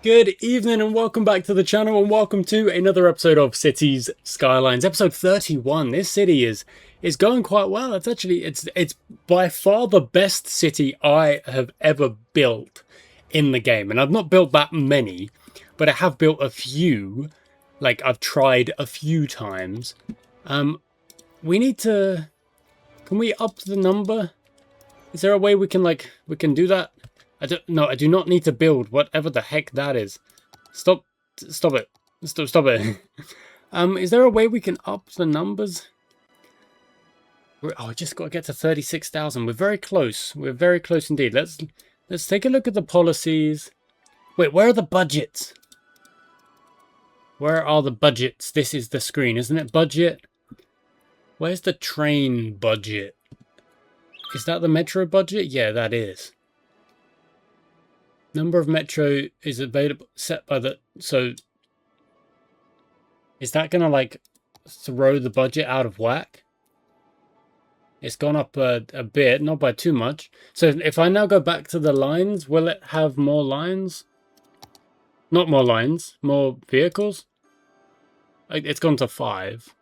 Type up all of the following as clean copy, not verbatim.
Good evening and welcome back to the channel and welcome to another episode of Cities Skylines, episode 31. This city is going quite well. It's by far the best city I have ever built in the game. And I've not built that many, but I have built a few. Like I've tried a few times. We need to, can we up the number? Is there a way we can do that? I do not need to build whatever the heck that is. Stop it. Stop it. Is there a way we can up the numbers? I just got to get to 36,000. We're very close. We're very close indeed. Let's take a look at the policies. Wait, where are the budgets? Where are the budgets? This is the screen, isn't it? Budget. Where's the train budget? Is that the metro budget? Yeah, that is. Number of metro is available set by the, so is that gonna like throw the budget out of whack? It's gone up a bit, not by too much. So if I now go back to the lines, will it have more lines? Not more lines, more vehicles? It's gone to 5.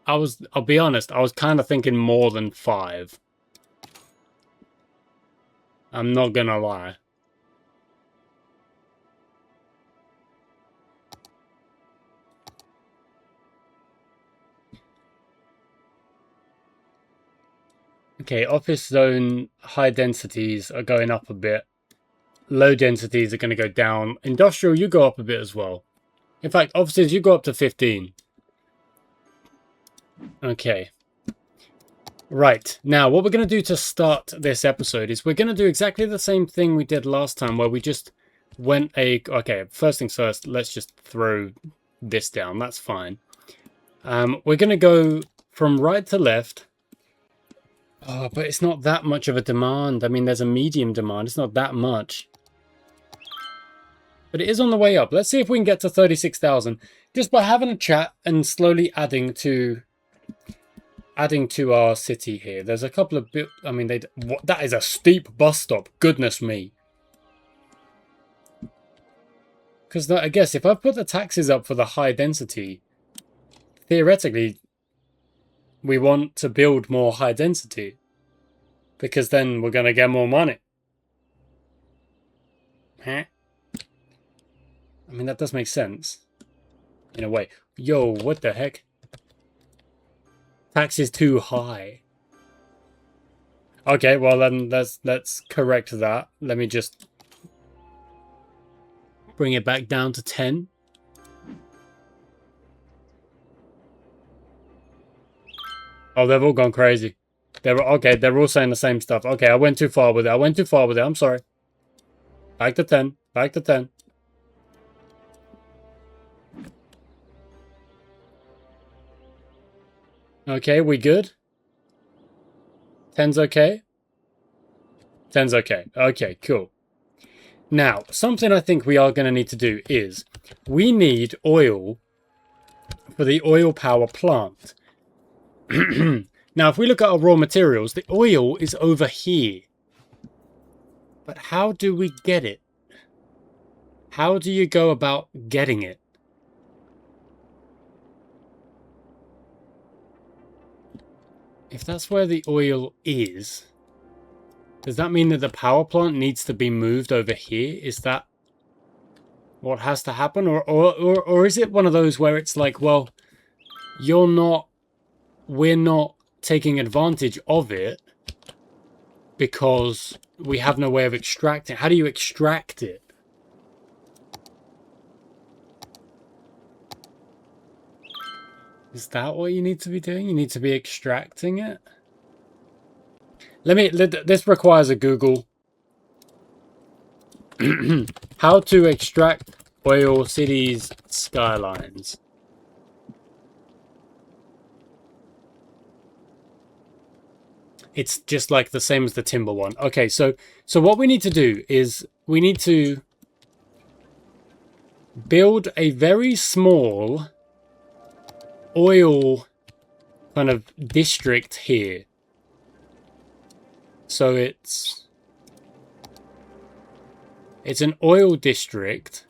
I'll be honest, I was kind of thinking more than 5. I'm not gonna lie. Okay, office zone high densities are going up a bit. Low densities are going to go down. Industrial, you go up a bit as well. In fact, offices, you go up to 15. Okay. Right, now what we're going to do to start this episode is we're going to do exactly the same thing we did last time where we just went okay, first things first, let's just throw this down, that's fine. We're going to go from right to left. Oh, but it's not that much of a demand. I mean, there's a medium demand, it's not that much. But it is on the way up. Let's see if we can get to 36,000 just by having a chat and slowly adding to our city here. There's a couple of I mean, that is a steep bus stop. Goodness me. Because I guess if I put the taxes up for the high density, theoretically, we want to build more high density. Because then we're going to get more money. Huh? I mean, that does make sense. In a way. Yo, what the heck? Tax is too high. Okay, well then let's correct that. Let me just bring it back down to 10. Oh, they've all gone crazy. They're all saying the same stuff. Okay, I went too far with it. I'm sorry. Back to 10. Back to 10. Okay, we good? 10's okay? 10's okay. Okay, cool. Now, something I think we are going to need to do is we need oil for the oil power plant. Now, if we look at our raw materials, the oil is over here. But how do we get it? How do you go about getting it? If that's where the oil is, does that mean that the power plant needs to be moved over here? Is that what has to happen? Or is it one of those where it's like, well, we're not taking advantage of it because we have no way of extracting it? How do you extract it? Is that what you need to be doing? You need to be extracting it? This requires a Google. How to extract oil cities skylines. It's just like the same as the timber one. Okay, so what we need to do is we need to build a very small oil kind of district here. So it's It's an oil district.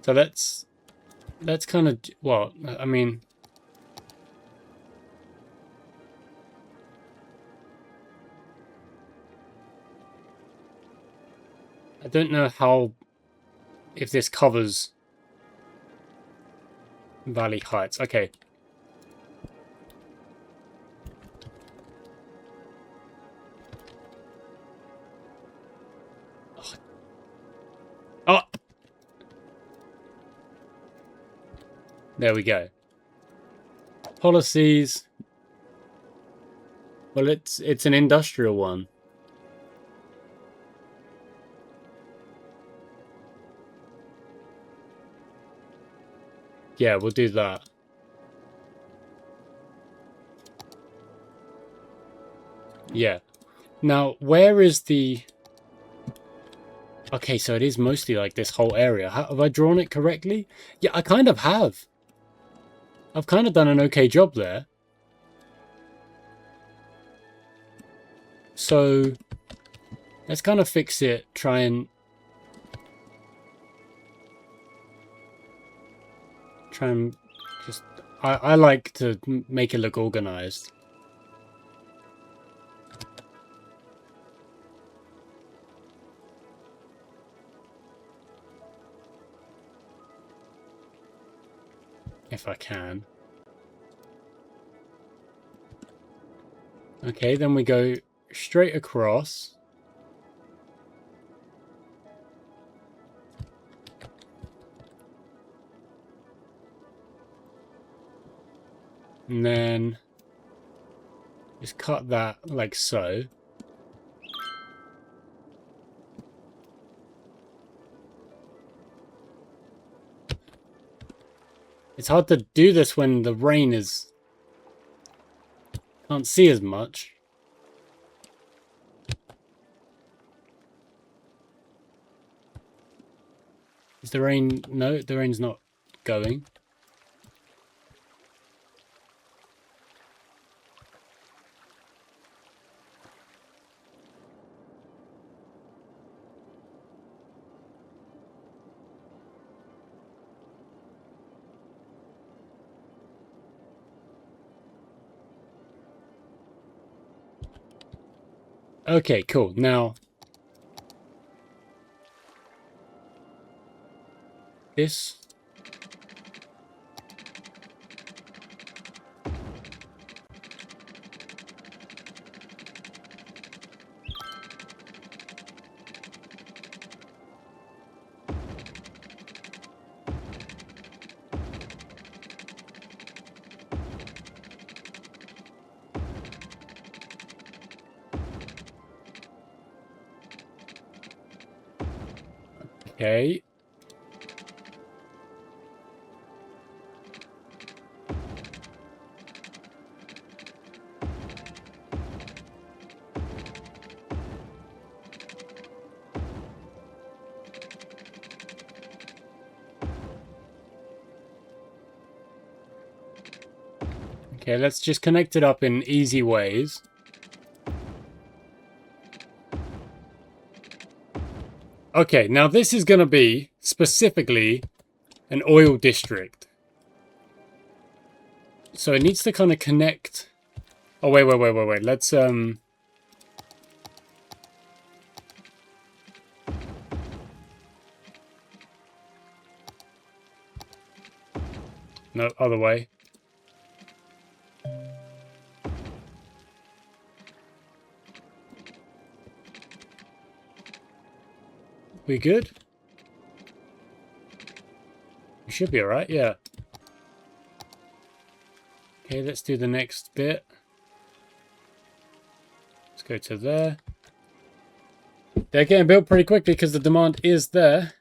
So that's kind of, well, I mean, I don't know how, if this covers Valley Heights. Okay. Oh! There we go. Policies. Well, it's an industrial one. Yeah, we'll do that. Yeah. Now, where is the... Okay, so it is mostly like this whole area. Have I drawn it correctly? Yeah, I kind of have. I've kind of done an okay job there. So, let's kind of fix it. Try and just... I like to make it look organized. If I can. Okay, then we go straight across. And then just cut that like so. It's hard to do this when the rain is... Can't see as much. Is the rain... No, the rain's not going. Okay, cool. Now, this... Okay. Okay, let's just connect it up in easy ways. Okay, now this is going to be specifically an oil district. So it needs to kind of connect... Oh, wait. Let's, No, other way. We good? We should be alright, yeah. Okay, let's do the next bit. Let's go to there. They're getting built pretty quickly because the demand is there.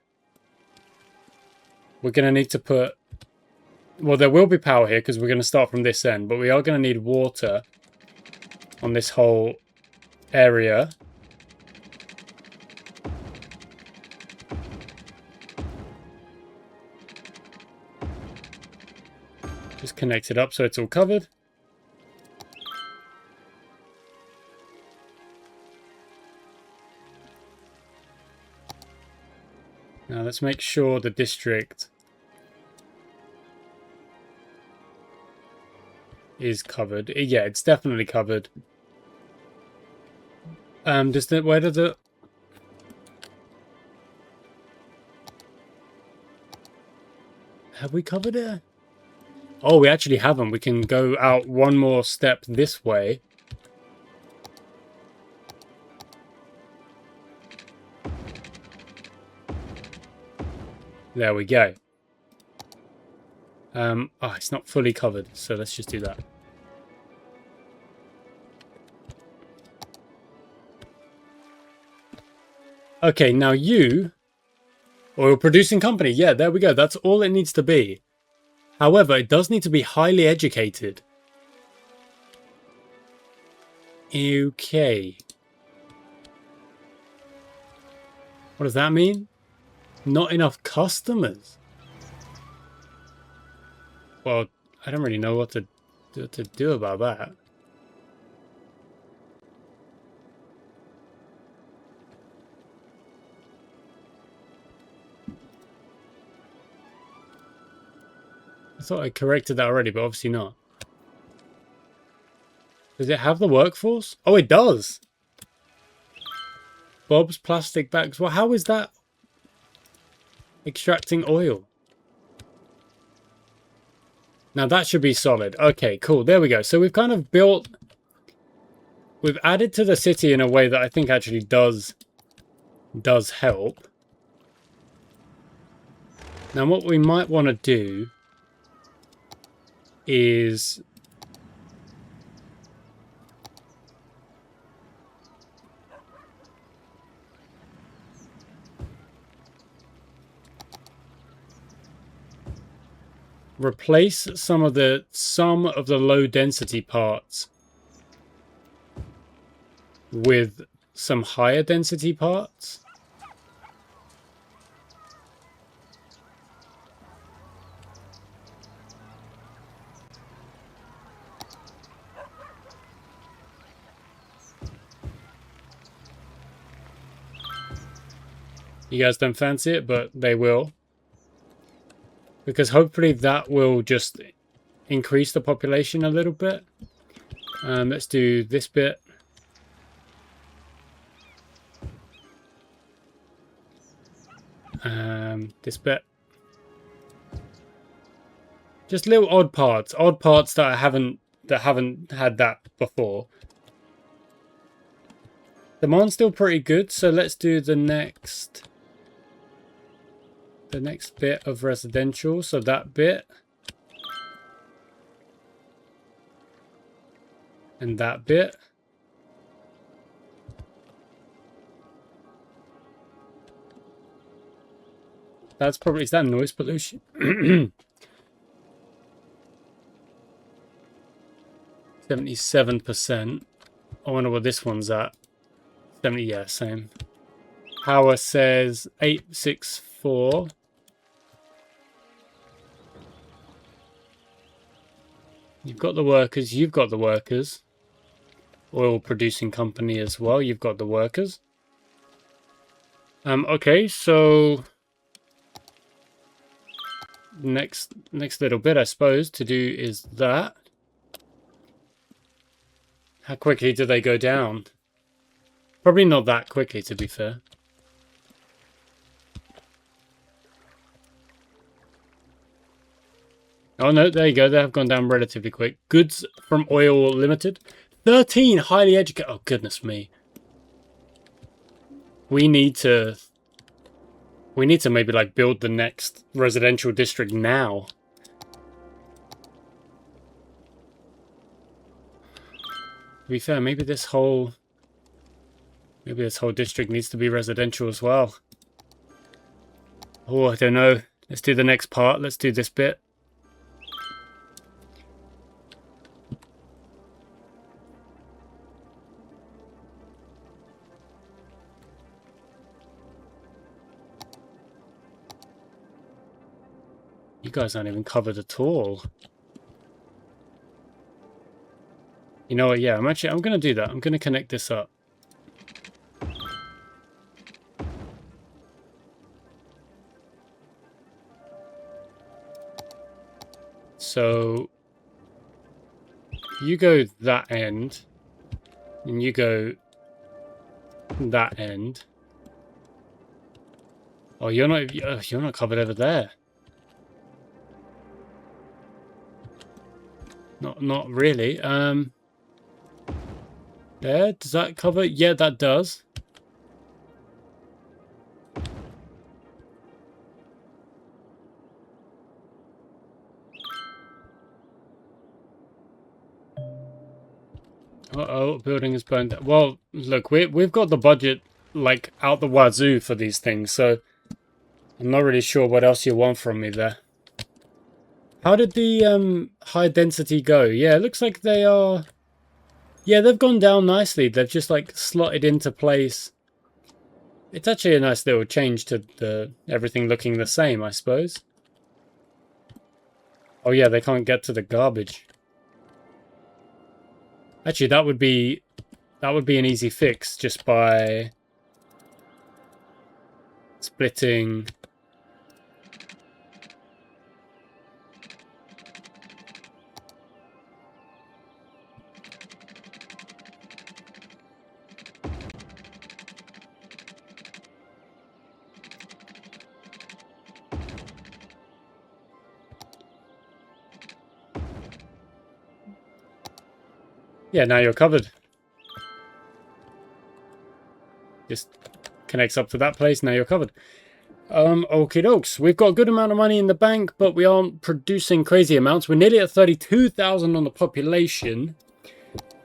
We're going to need to put... Well, there will be power here because we're going to start from this end, but we are going to need water on this whole area. Just connect it up so it's all covered. Now let's make sure the district is covered. Yeah, it's definitely covered. Where does it? Have we covered it? Oh, we actually haven't. We can go out one more step this way. There we go. Oh, it's not fully covered, so let's just do that. Okay, now you... Oil producing company. Yeah, there we go. That's all it needs to be. However, it does need to be highly educated. Okay. What does that mean? Not enough customers. Well, I don't really know what to do about that. I thought I corrected that already, but obviously not. Does it have the workforce? Oh, it does. Bob's plastic bags. Well, how is that extracting oil? Now that should be solid. Okay, cool. There we go. So we've kind of built... We've added to the city in a way that I think actually does help. Now what we might want to do is... replace some of the low density parts with some higher density parts. You guys don't fancy it, but they will. Because hopefully that will just increase the population a little bit. Let's do this bit. This bit. Just little odd parts that haven't had that before. Demand's still pretty good, so let's do the next bit of residential. So that bit and that bit. That's probably, is that noise pollution? 77%. I wonder what this one's at. 70, yeah, same. Power says 864. You've got the workers, you've got the workers. Oil producing company as well, you've got the workers. Okay, so next little bit I suppose to do is that. How quickly do they go down? Probably not that quickly, to be fair. Oh no, there you go. They have gone down relatively quick. Goods from Oil Limited. 13 highly educated. Oh, goodness me. We need to maybe like build the next residential district now. To be fair, maybe this whole district needs to be residential as well. Oh, I don't know. Let's do the next part. Let's do this bit. You guys aren't even covered at all. You know what? Yeah, I'm going to do that. I'm going to connect this up. So you go that end, and you go that end. Oh, you're not covered over there. Not really. There, does that cover? Yeah, that does. Uh-oh, building is burned. Well, look, we've got the budget like out the wazoo for these things, so I'm not really sure what else you want from me there. How did the high density go? Yeah, it looks like they are. Yeah, they've gone down nicely. They've just like slotted into place. It's actually a nice little change to the everything looking the same, I suppose. Oh yeah, they can't get to the garbage. Actually, that would be an easy fix just by splitting. Yeah, now you're covered. Just connects up to that place, now you're covered. Okie dokes. We've got a good amount of money in the bank, but we aren't producing crazy amounts. We're nearly at 32,000 on the population.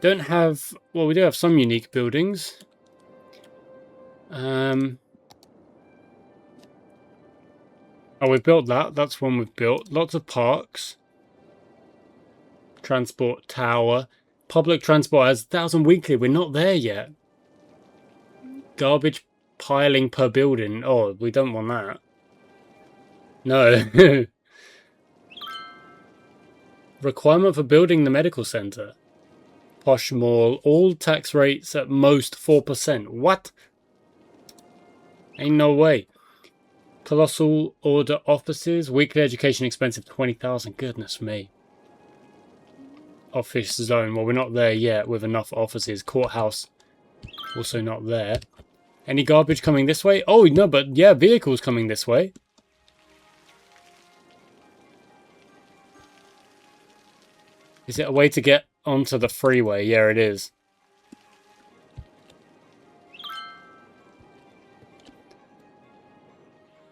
Don't have... Well, we do have some unique buildings. Oh, we've built that. That's one we've built. Lots of parks. Transport tower. Public transport has 1,000 weekly. We're not there yet. Garbage piling per building. Oh, we don't want that. No. Requirement for building the medical center. Posh mall. All tax rates at most 4%. What? Ain't no way. Colossal order offices. Weekly education expensive 20,000. Goodness me. Office zone. Well, we're not there yet with enough offices. Courthouse. Also not there. Any garbage coming this way? Oh, no, but yeah, vehicles coming this way. Is it a way to get onto the freeway? Yeah, it is.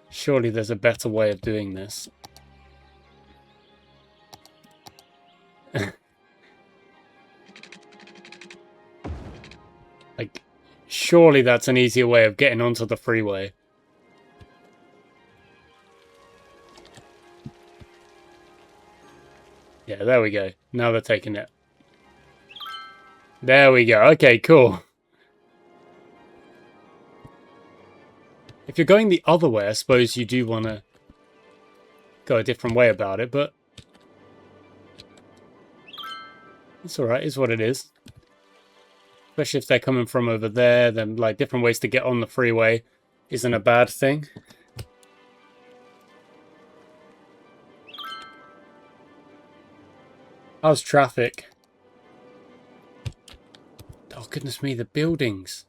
Surely there's a better way of doing this. Like, surely that's an easier way of getting onto the freeway. Yeah, there we go. Now they're taking it. There we go. Okay, cool. If you're going the other way, I suppose you do want to go a different way about it, but it's alright, it's what it is. Especially if they're coming from over there, then like different ways to get on the freeway isn't a bad thing. How's traffic? Oh, goodness me, the buildings.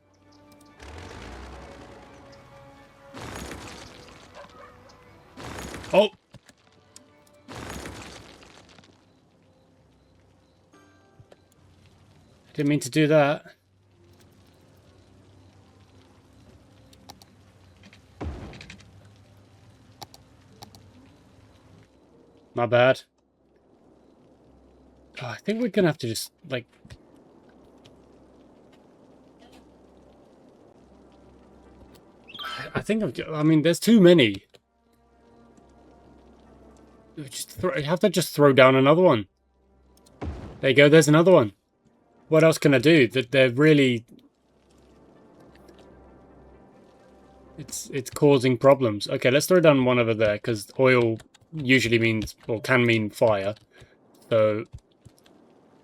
Oh! Didn't mean to do that. My bad. Oh, I think we're gonna have to just, like... I think I mean, there's too many. You have to just throw down another one. There you go, there's another one. What else can I do? That they're really... It's causing problems. Okay, let's throw down one over there, because oil usually means, or can mean fire. So,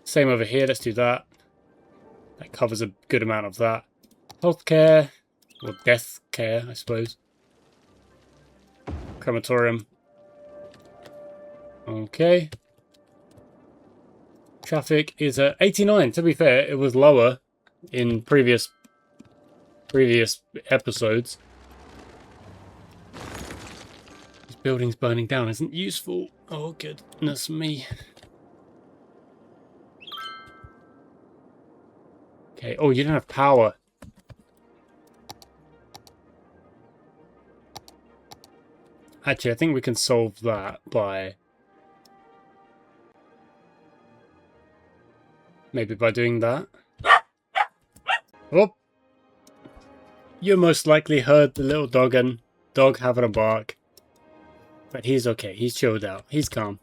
same over here, let's do that. That covers a good amount of that. Healthcare, or death care, I suppose. Crematorium. Okay. Traffic is at 89. To be fair, it was lower in previous episodes. This building's burning down isn't useful. Oh, goodness me. Okay. Oh, you don't have power. Actually, I think we can solve that by... maybe by doing that. Oh! You most likely heard the little dog having a bark. But he's okay. He's chilled out. He's calm.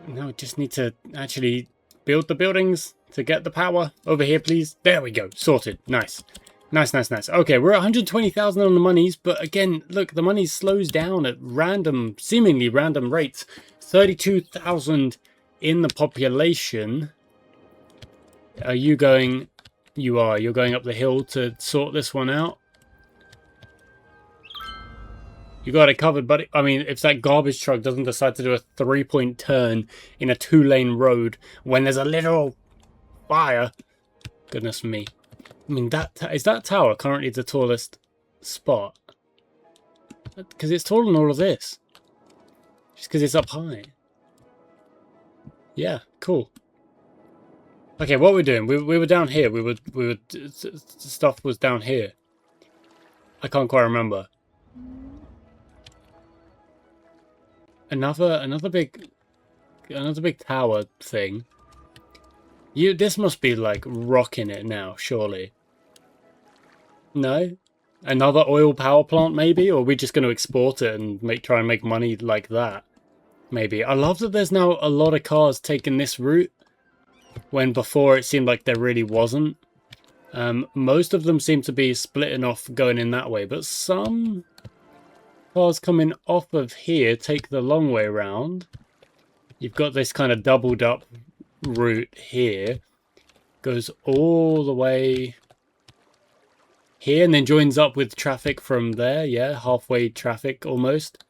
Now we just need to actually build the buildings to get the power. Over here, please. There we go. Sorted. Nice. Nice, nice, nice. Okay, we're at 120,000 on the monies, but again, look, the money slows down at random, seemingly random rates. 32,000 in the population. Are you going... you are. You're going up the hill to sort this one out. You got it covered, but I mean, if that garbage truck doesn't decide to do a 3-point turn in a 2-lane road when there's a literal fire, goodness me. I mean, is that tower currently the tallest spot? Because it's taller than all of this. Just because it's up high. Yeah, cool. Okay, what we're doing? We were down here. Stuff was down here. I can't quite remember. Another big tower thing. This must be like rocking it now, surely. No? Another oil power plant maybe? Or are we just going to export it and try and make money like that? Maybe. I love that there's now a lot of cars taking this route, when before it seemed like there really wasn't. Most of them seem to be splitting off going in that way, but some cars coming off of here take the long way around. You've got this kind of doubled up route here. Goes all the way here and then joins up with traffic from there. Yeah, halfway traffic almost.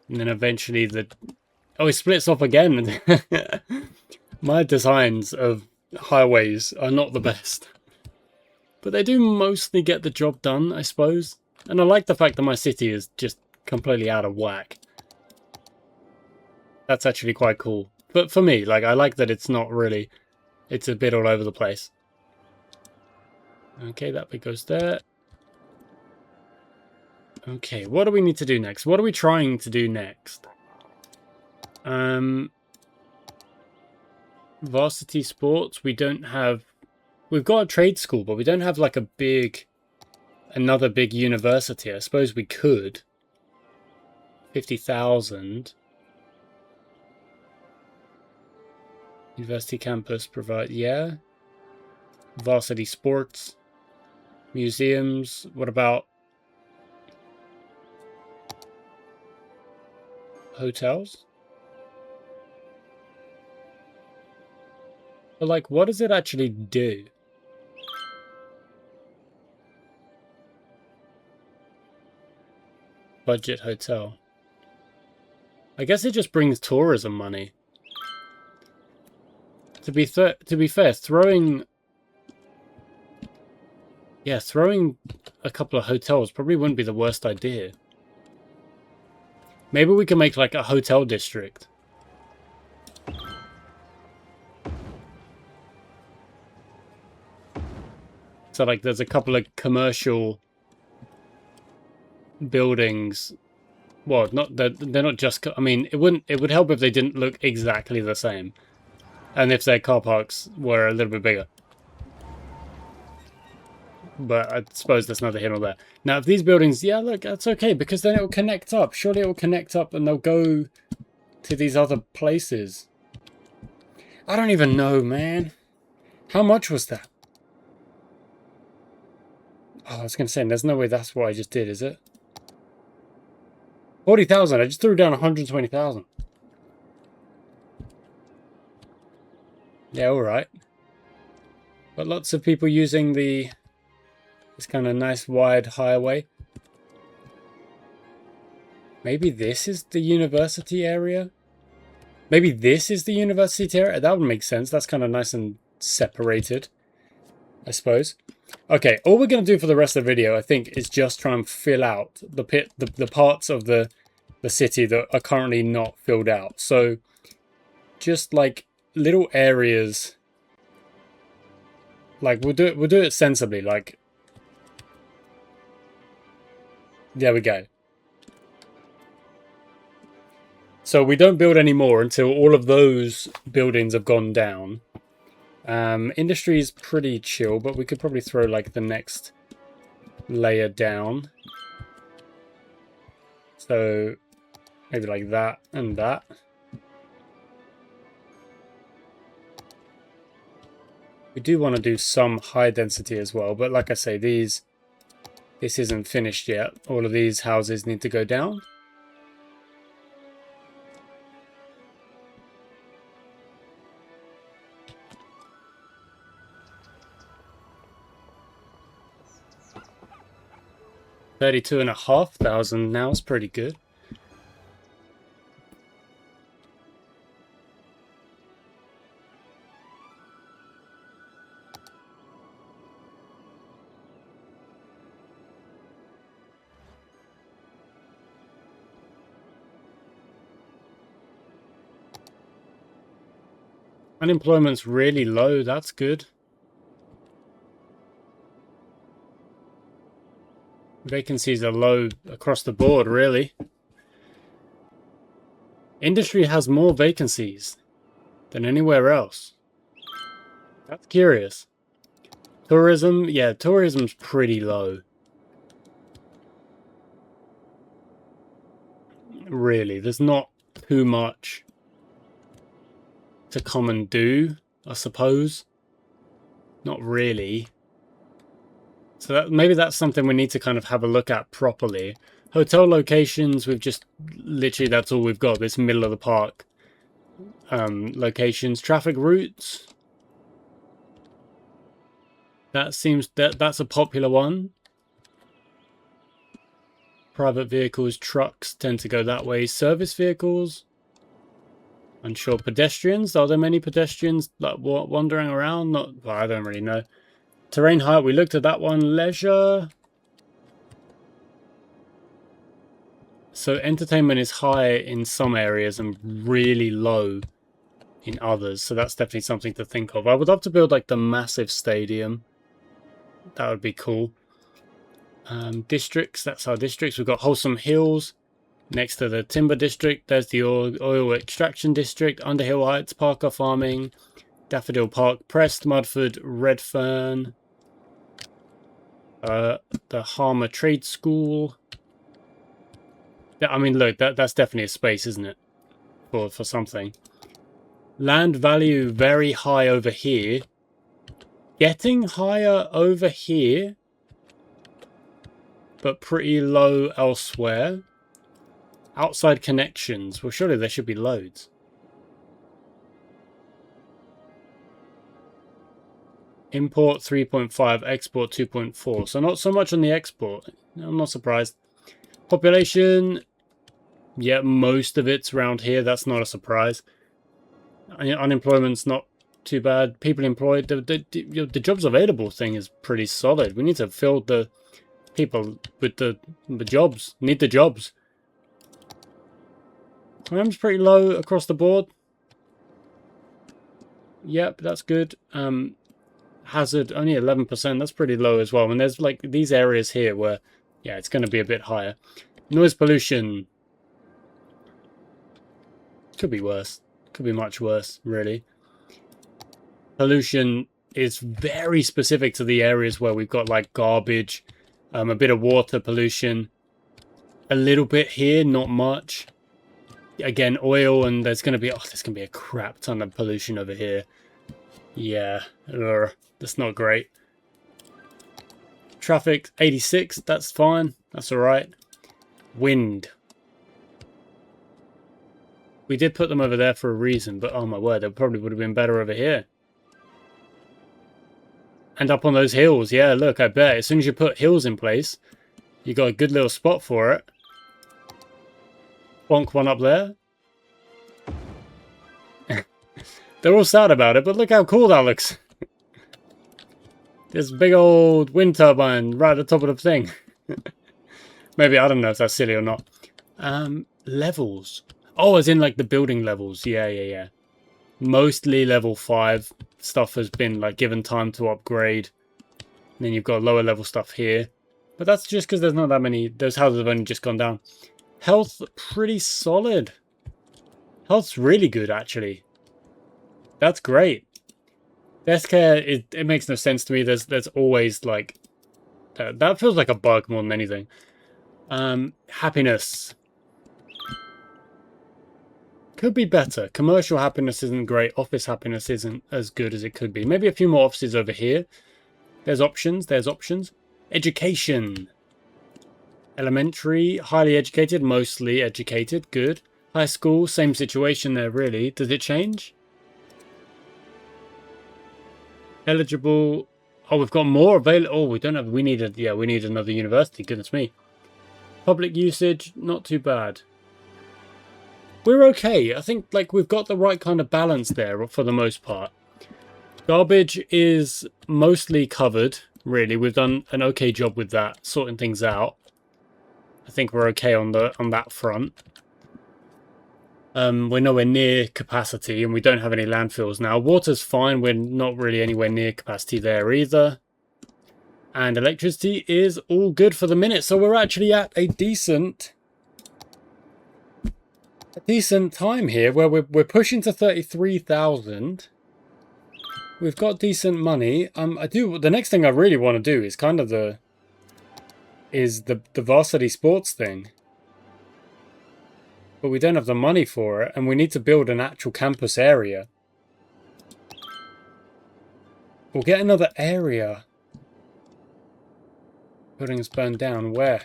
And then eventually oh, it splits off again. My designs of highways are not the best. But they do mostly get the job done, I suppose. And I like the fact that my city is just completely out of whack. That's actually quite cool. But for me, like, I like that it's not really... it's a bit all over the place. Okay, that bit goes there. Okay, what do we need to do next? What are we trying to do next? Varsity sports, we don't have... we've got a trade school, but we don't have like another big university. I suppose we could. 50,000. University campus provide, yeah. Varsity sports. Museums. What about hotels? But like, what does it actually do? Budget hotel. I guess it just brings tourism money. To be fair, throwing a couple of hotels probably wouldn't be the worst idea. Maybe we can make like a hotel district. So like there's a couple of commercial buildings. Well, they're not just, I mean, it would help if they didn't look exactly the same. And if their car parks were a little bit bigger. But I suppose that's neither here nor there. Now, if these buildings... yeah, look, that's okay, because then it will connect up. Surely it will connect up and they'll go to these other places. I don't even know, man. How much was that? Oh, I was going to say, there's no way that's what I just did, is it? 40,000. I just threw down 120,000. Yeah, all right. But lots of people using this kind of nice wide highway. Maybe this is the university area? Maybe this is the university area? That would make sense. That's kind of nice and separated, I suppose. Okay, all we're going to do for the rest of the video, I think, is just try and fill out the parts of the city that are currently not filled out. So, just like little areas, like we'll do it sensibly. Like, there we go. So we don't build any more until all of those buildings have gone down. Industry is pretty chill, but we could probably throw like the next layer down. So maybe like that and that. We do want to do some high density as well, but like I say, this isn't finished yet. All of these houses need to go down. $32,500 now is pretty good. Unemployment's really low, that's good. Vacancies are low across the board, really. Industry has more vacancies than anywhere else. That's curious. Tourism, yeah, tourism's pretty low. Really, there's not too much to come and do, I suppose. Not really. So maybe that's something we need to kind of have a look at properly. Hotel locations, we've just literally, that's all we've got, this middle of the park locations. Traffic routes, that's a popular one. Private vehicles, trucks tend to go that way. Service vehicles, unsure. Pedestrians, are there many pedestrians like wandering around? Not, well, I don't really know. Terrain height, we looked at that one. Leisure. So entertainment is high in some areas and really low in others. So that's definitely something to think of. I would love to build like the massive stadium. That would be cool. Districts, that's our districts. We've got Wholesome Hills next to the Timber District. There's the oil extraction district. Underhill Heights, Parker Farming, Daffodil Park, Prest, Mudford, Redfern. The Harmer Trade School. I mean, look, that's definitely a space, isn't it? For something. Land value very high over here. Getting higher over here, but pretty low elsewhere. Outside connections. Well, surely there should be loads. Import 3.5, export 2.4. So not so much on the export. I'm not surprised. Population, yeah, most of it's around here. That's not a surprise. Unemployment's not too bad. People employed, the jobs available thing is pretty solid. We need to fill the people with the jobs. Need the jobs. Crime's pretty low across the board. Yep, that's good. Hazard only 11%. That's pretty low as well. And there's like these areas here where, yeah, it's going to be a bit higher. Noise pollution could be worse. Could be much worse, really. Pollution is very specific to the areas where we've got like garbage, a bit of water pollution, a little bit here, not much. Again, oil, and there's going to be a crap ton of pollution over here. Yeah, that's not great. Traffic 86, that's fine. That's all right. Wind. We did put them over there for a reason, but oh my word, they probably would have been better over here. And up on those hills, yeah, look, I bet. As soon as you put hills in place, you got a good little spot for it. Bonk one up there. They're all sad about it, but look how cool that looks. This big old wind turbine right at the top of the thing. Maybe, I don't know if that's silly or not. Levels. Oh, as in like the building levels. Yeah. Mostly level 5 stuff has been like given time to upgrade. And then you've got lower level stuff here. But that's just because there's not that many. Those houses have only just gone down. Health, pretty solid. Health's really good, actually. That's great. Desk care, it makes no sense to me. There's always like... that feels like a bug more than anything. Happiness. Could be better. Commercial happiness isn't great. Office happiness isn't as good as it could be. Maybe a few more offices over here. There's options. There's options. Education. Elementary. Highly educated. Mostly educated. Good. High school. Same situation there, really. Does it change? Eligible. Oh, we've got more available. Oh, we don't have... We need another university. Goodness me. Public usage. Not too bad. We're okay. I think like we've got the right kind of balance there for the most part. Garbage is mostly covered, really. We've done an okay job with that, sorting things out. I think we're okay on that front. We're nowhere near capacity, and we don't have any landfills now. Water's fine. We're not really anywhere near capacity there either. And electricity is all good for the minute. So we're actually at a decent time here where we're pushing to 33,000. We've got decent money. The next thing I really want to do is kind of the varsity sports thing. But we don't have the money for it, and we need to build an actual campus area. We'll get another area. Buildings burned down. Where?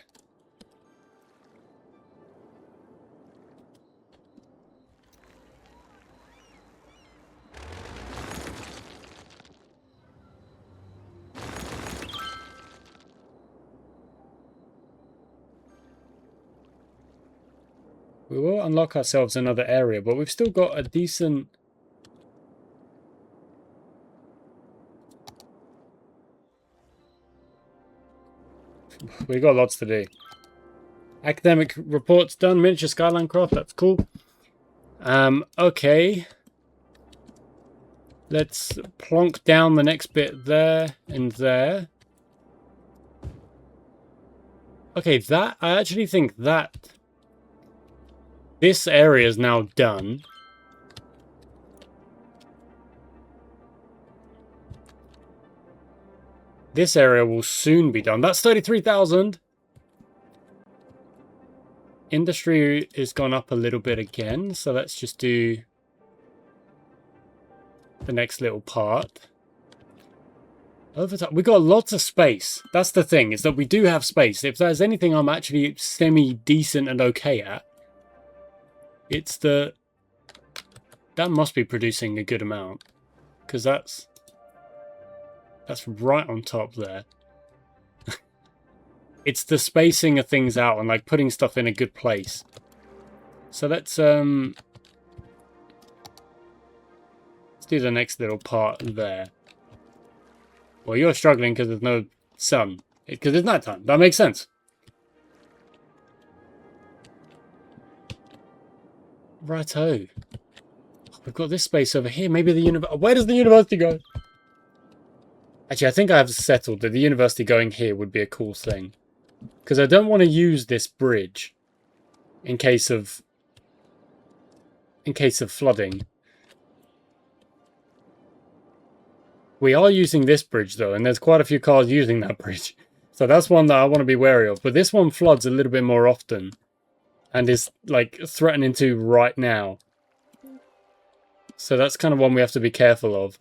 We will unlock ourselves another area, but we've still got a decent... We've got lots to do. Academic reports done. Miniature skyline craft, that's cool. Okay. Let's plonk down the next bit there and there. Okay, I actually think that... This area is now done. This area will soon be done. That's 33,000. Industry has gone up a little bit again. So let's just do the next little part. Over time, we've got lots of space. That's the thing, is that we do have space. If there's anything I'm actually semi-decent and okay at, it's that must be producing a good amount, because that's right on top there. It's the spacing of things out and like putting stuff in a good place. So let's do the next little part there. Well, you're struggling because there's no sun, because it's nighttime. That makes sense. Righto. We've got this space over here. Maybe the university... Where does the university go? Actually, I think I have settled that the university going here would be a cool thing. Because I don't want to use this bridge in case of flooding. We are using this bridge, though, and there's quite a few cars using that bridge. So that's one that I want to be wary of. But this one floods a little bit more often. And is, like, threatening to right now. So that's kind of one we have to be careful of.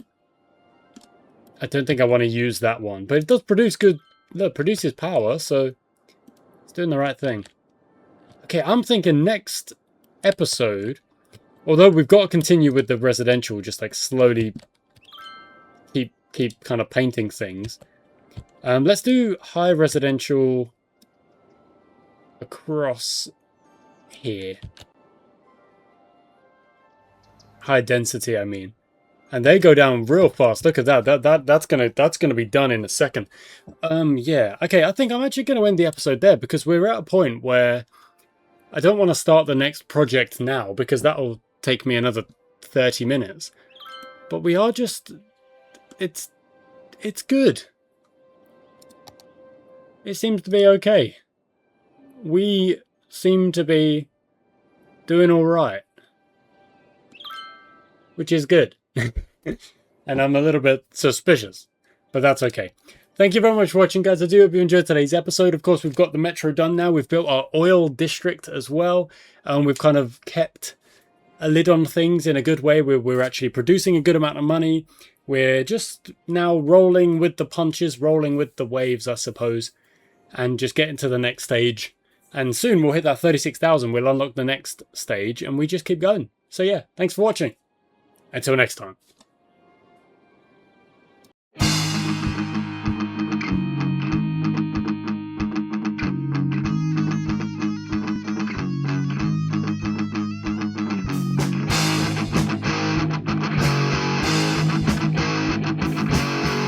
I don't think I want to use that one. But it does produce good... Look, produces power, so... It's doing the right thing. Okay, I'm thinking next episode... Although we've got to continue with the residential, just, like, slowly... keep kind of painting things. Let's do high residential across here. High density, I mean. And they go down real fast. Look at that. That's gonna be done in a second. Yeah. Okay, I think I'm actually gonna end the episode there because we're at a point where I don't want to start the next project now because that'll take me another 30 minutes. But we are just it's good. It seems to be okay. We seem to be doing all right, which is good. And I'm a little bit suspicious, but that's okay. Thank you very much for watching, guys. I do hope you enjoyed today's episode. Of course, we've got the metro done now. We've built our oil district as well. We've kind of kept a lid on things in a good way. We're actually producing a good amount of money. We're just now rolling with the punches, rolling with the waves, I suppose, and just getting to the next stage. And soon we'll hit that 36,000. We'll unlock the next stage, and we just keep going. So yeah, thanks for watching. Until next time.